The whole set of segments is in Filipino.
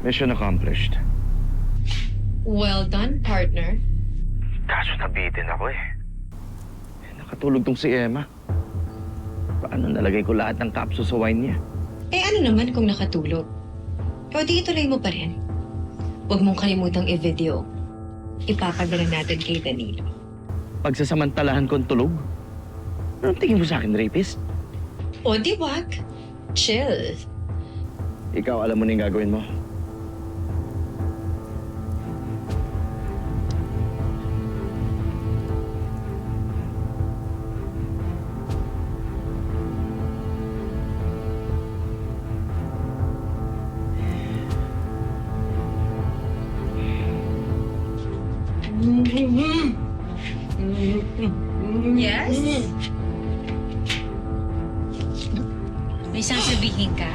Mission accomplished. Well done, partner. Kaso nabitin ako eh. Nakatulog tong si Emma. Paano nalagay ko lahat ng capsules sa wine niya? Eh ano naman kung nakatulog? O di ituloy mo pa rin. Huwag mong kalimutang i-video. Ipapadala natin kay Danilo. Pagsasamantalahan kong tulog? Anong tingin mo sa akin, rapist? O di wag. Chill. Ikaw, alam mo na yung gagawin mo. Yes? May sasabihin ka?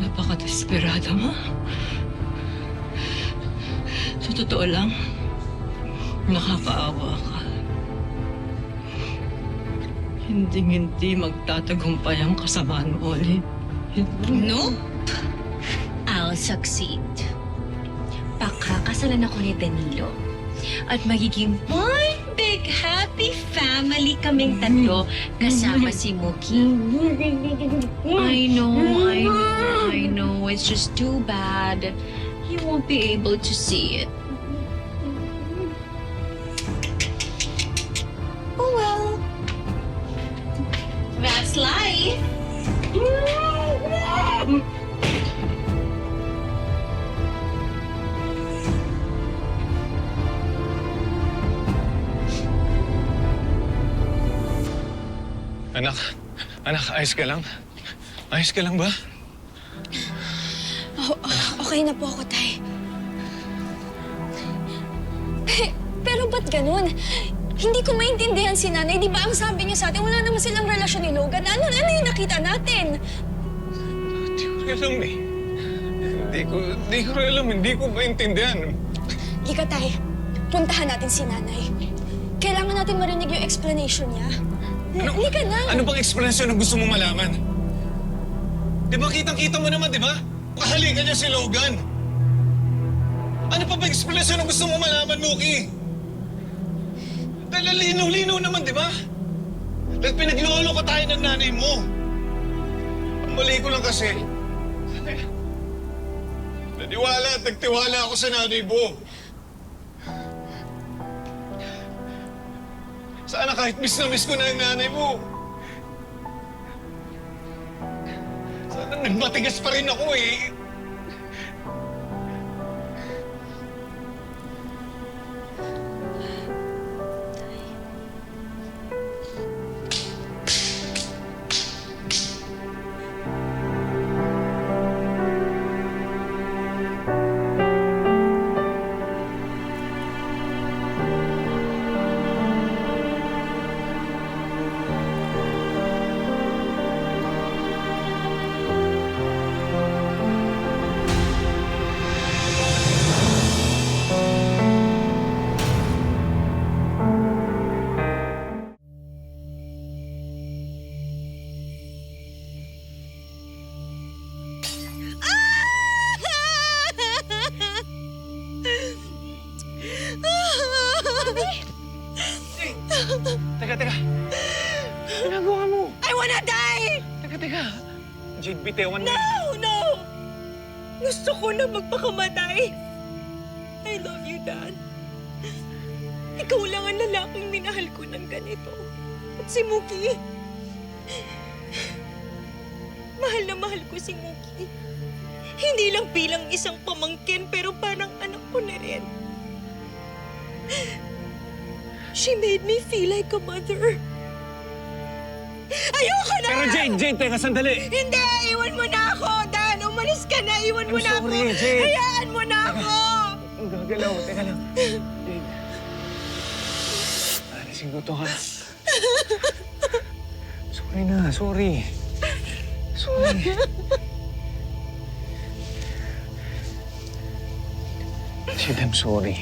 Napaka-desperado mo. Sa totoo lang, nakakaawa ka. Hindi magtatagumpay ang kasamaan mo ulit. Nope. I'll succeed. Pakakasalan ako ni Danilo. At magiging one big happy family kaming tatlo kasama si Mookie. I know. It's just too bad. He won't be able to see it. Oh well. That's life. Anak, ayos ka lang? Ayos ka lang ba? Okay na po ako, Tay. Pero ba't ganun? Hindi ko maintindihan si Nanay. Di ba ang sabi niya sa atin, wala naman silang relasyon ni Logan. Ano yung nakita natin? Hindi ko alam eh. Hindi ko alam. Hindi ko maintindihan. Lika, Tay. Puntahan natin si Nanay. Kailangan natin marinig yung explanation niya. Lika na. Ano bang explanation na gusto mo malaman? Di ba kitang-kita mo naman, di ba? Kahalikan niya si Logan. Ano pa ba explanation na gusto mo malaman, Mookie? Dahil linaw-linaw naman, di ba? Dahil pinaglolo ka tayo ng nanay mo. Ang mali ko lang kasi, naniwala at nagtiwala ako sa nanay mo. Sana kahit miss na miss ko na yung nanay mo. Sana nagmatigas pa rin ako eh. Teka. Ginagawa mo? I wanna die! Teka. Jade, bitawan mo. No! Gusto ko na magpakamatay. I love you, Dad. Ikaw lang ang lalaking minahal ko ng ganito. At si Mookie. Mahal na mahal ko si Mookie. Hindi lang bilang isang pamangkin, pero parang anak ko na rin. She made me feel like a mother. Ayoko na! Pero Jade, teka, sandali. Hindi! Iwan mo na ako, Dan! Umalis ka na! Iwan mo na ako! Jade. Hayaan mo na ako! Ang gagalaw, teka lang. Jade. Alasing ko to, ha? Sorry. Jade, I'm sorry.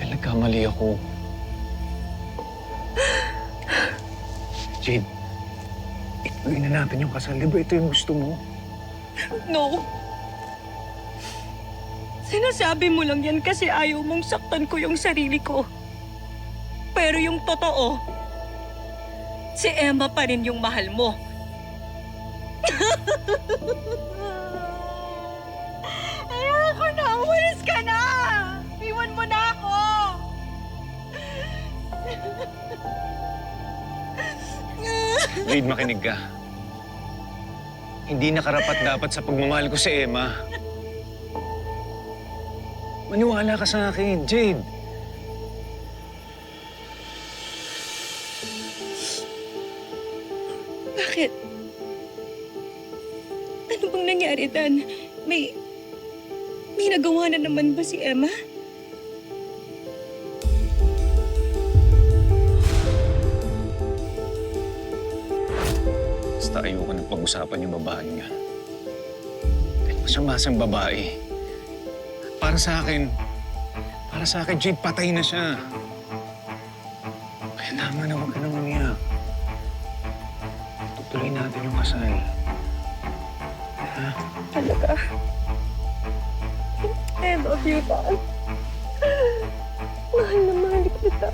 Dahil nagkamali ako. Jade, Gawin na natin yung kasal. Di ba ito yung gusto mo? No. Sinasabi mo lang yan kasi ayaw mong saktan ko yung sarili ko. Pero yung totoo, si Emma pa rin yung mahal mo. Ayoko na! Umalis ka na! Iwan mo na ako! Jade, makinig ka. Hindi nakarapat-dapat sa pagmamahal ko si Emma. Maniwala ka sa akin, Jade. Bakit? Ano bang nangyari, Dan? May nagawa na naman ba si Emma? Basta ayoko na pag-usapan yung babae niya. Kahit masyamasang babae. Para sa akin, Jade, patay na siya. Kaya tama na, huwag ka nang umiyak. Tutuloy natin yung kasal. Ha? Talaga? I love you, Dan. Mahal na mahal kita.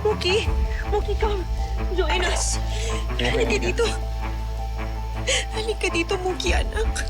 Mookie, come. Join us. Halika dito. Halika dito, Mookie, anak.